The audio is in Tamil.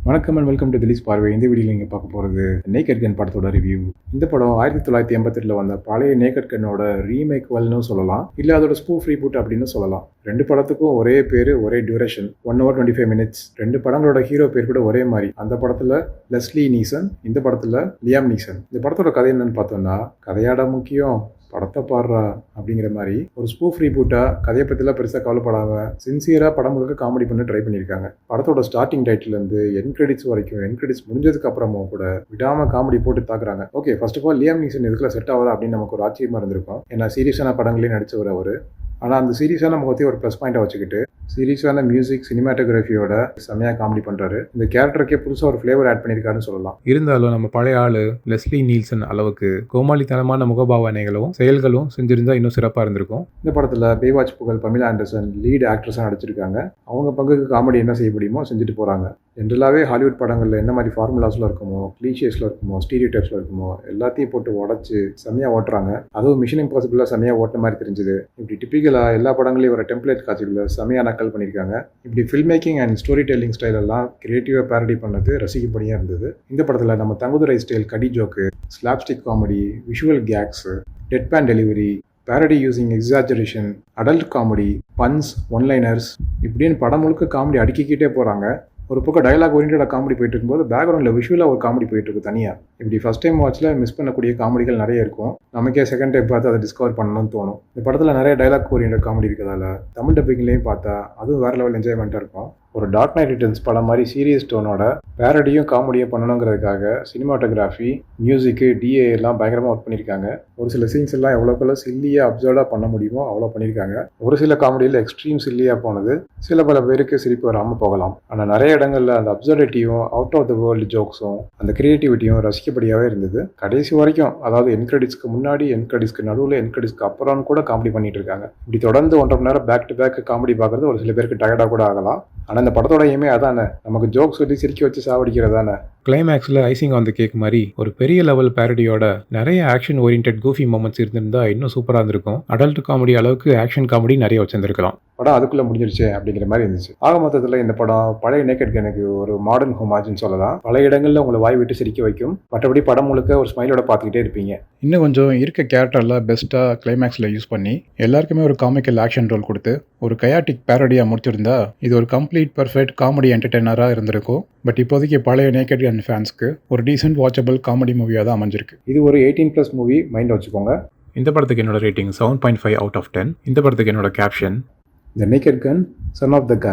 வணக்கம் அண்ட் வெல்கம் டு திலீஸ் பார்வை. இந்த வீடியோவில் நீங்கள் பார்க்க போகிறது நேக்கட் கன் படத்தோட ரிவ்யூ. இந்த படம் 1988 வந்த பழைய நேக்கட் கன்னோட ரீமேக் வெல்னு சொல்லலாம், இல்லை அதோட ஸ்பூஃப் ரீபூட் அப்படின்னு சொல்லலாம். ரெண்டு படத்துக்கும் ஒரே பேர், ஒரே டியூரேஷன், 1 hour 25 minutes. ரெண்டு படங்களோட ஹீரோ பேர் கூட ஒரே மாதிரி. அந்த படத்தில் லெஸ்லி நீசன், இந்த படத்தில் லியாம் நீசன். இந்த படத்தோட கதை என்னன்னு பார்த்தோம்னா, கதையாட முக்கியம் படத்தை பாடுறா அப்படிங்கிற மாதிரி ஒரு ஸ்பூஃப் ரீபூட்டாக கதையை பற்றிலாம் பெருசாக கவலைப்படாம சின்சியராக படம் முழுக்க காமெடி பண்ணி ட்ரை பண்ணியிருக்காங்க. படத்தோட ஸ்டார்டிங் டைட்டிலேருந்து என் கிரெடிட்ஸ் வரைக்கும், என் கிரெடிட்ஸ் முடிஞ்சதுக்கு அப்புறமும் கூட விடாமல் காமெடி போட்டு தாக்குறாங்க. Okay, first of all Liam Neeson இதுக்குள்ள செட் ஆகலாம் அப்படின்னு நமக்கு ஒரு ஆச்சரியமாக இருந்திருக்கும். ஏன்னா சீரியஸான படங்களையும் நடிச்சவர் அவர். ஆனால் அந்த சீரியஸான முகத்தையும் ஒரு ப்ளஸ் பாயிண்ட்டை வச்சுக்கிட்டு சீரியஸான மியூசிக், சினிமாட்டோகிராஃபியோட செம்மையாக காமெடி பண்ணுறாரு. இந்த கேரக்டருக்கே புதுசாக ஒரு ஃப்ளேவர் ஆட் பண்ணியிருக்காருன்னு சொல்லலாம். இருந்தாலும் நம்ம பழைய ஆள் லெஸ்லி நீல்சன் அளவுக்கு கோமாளித்தனமான முகபாவனைகளும் செயல்களும் செஞ்சிருந்தா இன்னும் சிறப்பாக இருந்திருக்கும். இந்த படத்தில் பேவாச் புகழ், பமிலா ஆண்டர்சன் லீட் ஆக்ட்ரஸாக நடிச்சிருக்காங்க. அவங்க பங்குக்கு காமெடி என்ன செய்ய முடியுமோ செஞ்சுட்டு போகிறாங்க. ஜென்ரலாகவே ஹாலிவுட் படங்களில் என்ன மாதிரி ஃபார்முலாஸில் இருக்குமோ, கிளீஷேஸில் இருக்குமோ, ஸ்டீரியோடைப்ஸில் இருக்குமோ எல்லாத்தையும் போட்டு உடச்சி செம்மையாக ஓட்டுறாங்க. அதுவும் மிஷன் இம்பாசிபிளாக செம்மையாக ஓட்டின மாதிரி தெரிஞ்சுது. இப்படி டிப்பிக்கலாக எல்லா படங்களையும் வர டெம்ப்ளேட் காட்சிகளை செம்மையாக நக்கல் பண்ணியிருக்காங்க. இப்படி film making and story telling style எல்லாம் கிரியேட்டிவாக பேரடி பண்ணது ரசிக்கப்படியாக இருந்தது. இந்த படத்தில் நம்ம தங்குதுரை ஸ்டைல் கடி joke, slapstick comedy, visual gags, deadpan delivery, parody using exaggeration, adult comedy, puns, one liners, இப்படின்னு படம் முழுக்க காமெடி அடுக்கிக்கிட்டே போகிறாங்க. ஒரு பக்கம் டயலாக் ஓரியன்டாக காமெடி போயிட்டு இருக்கும்போது பேக்ரவுண்டில் விஷுவலாக ஒரு காமெடி போயிட்டு இருக்கு தனியாக. இப்படி ஃபஸ்ட் டைம் வாட்சில் மிஸ் பண்ணக்கூடிய காமெடிகள் நிறைய இருக்கும். நமக்கே செகண்ட் டைம் பார்த்து அதை டிஸ்கவர் பண்ணணும்னு தோணும். இந்த படத்தில் நிறைய டயலாக் ஓரியன்ட் காமெடி இருக்கிறதால தமிழ் டப்பிங்லேயும் பார்த்தா அதுவும் வேறு லெவல் என்ஜாய்மெண்ட்டாக இருக்கும். ஒரு டார்க் நைட் ரிட்டர்ன்ஸ் படம் மாதிரி சீரியஸ் டோனோட பேரடியும் காமெடியும் பண்ணணுங்கிறதுக்காக சினிமாட்டோகிராஃபி, மியூசிக்கு, டிஏ எல்லாம் பயங்கரமாக ஒர்க் பண்ணியிருக்காங்க. ஒரு சில சீன்ஸ் எல்லாம் எவ்வளோக்குள்ள சில்லியாக அப்சர்வாக பண்ண முடியுமோ அவ்வளோ பண்ணியிருக்காங்க. ஒரு சில காமெடியில் எக்ஸ்ட்ரீம் சில்லியாக போனது சில பல பேருக்கு சிரிப்பு வராமல் போகலாம். ஆனால் நிறைய இடங்களில் அந்த அப்சர்டிட்டியும் அவுட் ஆஃப் த வேர்ல்டு ஜோக்ஸும் அந்த கிரியேட்டிவிட்டியும் ரசிக்கப்படியாகவே இருந்தது. கடைசி வரைக்கும், அதாவது என் கிரெடிட்ஸ்க்கு முன்னாடி, என் கிரெடிட்ஸ்க்கு நடுவில், என் கிரெடிட்ஸ்க்கு அப்புறம் கூட காமெடி பண்ணிட்டு இருக்காங்க. இப்படி தொடர்ந்து 1.5 மணி நேரம் பேக் டு பேக் காமெடி பார்க்குறது ஒரு சில பேருக்கு டயர்டாக கூட ஆகலாம். ஆனால் இந்த படத்தோட எய்மே அதானே, நமக்கு ஜோக் சொல்லி சிரிக்க வச்சு சாவடிக்கிறதானே. கிளைமேக்ஸில் ஐசிங் ஆன் தி கேக் மாதிரி ஒரு பெரிய லெவல் பேரடியோட நிறைய ஆக்ஷன் ஓரியன்ட் கூஃபி மொமெண்ட்ஸ் இருந்திருந்தா இன்னும் சூப்பராக இருந்திருக்கும். அடல்ட் காமெடி அளவுக்கு ஆக்ஷன் காமெடி நிறைய வச்சிருந்திருக்கலாம். படம் அதுக்குள்ளே முடிஞ்சிருச்சு அப்படிங்கிற மாதிரி இருந்துச்சு. ஆக மொத்தத்தில் இந்த படம் பழைய நேக்கட் கனுக்கு ஒரு மாடர்ன் ஹோமாஜ்னு சொல்லலாம். பழைய இடங்களில் உங்களை வாய் விட்டு சிரிக்க வைக்கும். மற்றபடி படம் முழுக்க ஒரு ஸ்மைலோட பார்த்துக்கிட்டே இருப்பீங்க. இன்னும் கொஞ்சம் இருக்க கேரக்டரில் பெஸ்ட்டாக கிளைமேக்ஸில் யூஸ் பண்ணி எல்லாருக்குமே ஒரு காமிக்கல் ஆக்ஷன் ரோல் கொடுத்து ஒரு கயாட்டிக் பேரடியாக முடிச்சிருந்தா இது ஒரு கம்ப்ளீட் பர்ஃபெக்ட் காமெடி என்டர்டெய்னராக இருந்திருக்கும். பட் இப்போதைக்கு பழைய நேக்கட் கன் ஃபேன்ஸ்க்கு ஒரு டீசென்ட் வாட்சபிள் காமெடி மூவியாக தான் அமைஞ்சிருக்கு. இது ஒரு 18+ மூவி, மைண்ட் வச்சுக்கோங்க. இந்த படத்துக்கு என்னோட ரேட்டிங் 7.5 out of 10. இந்த படத்துக்கு என்னோட caption, The Naked Gun, Son of the Gun.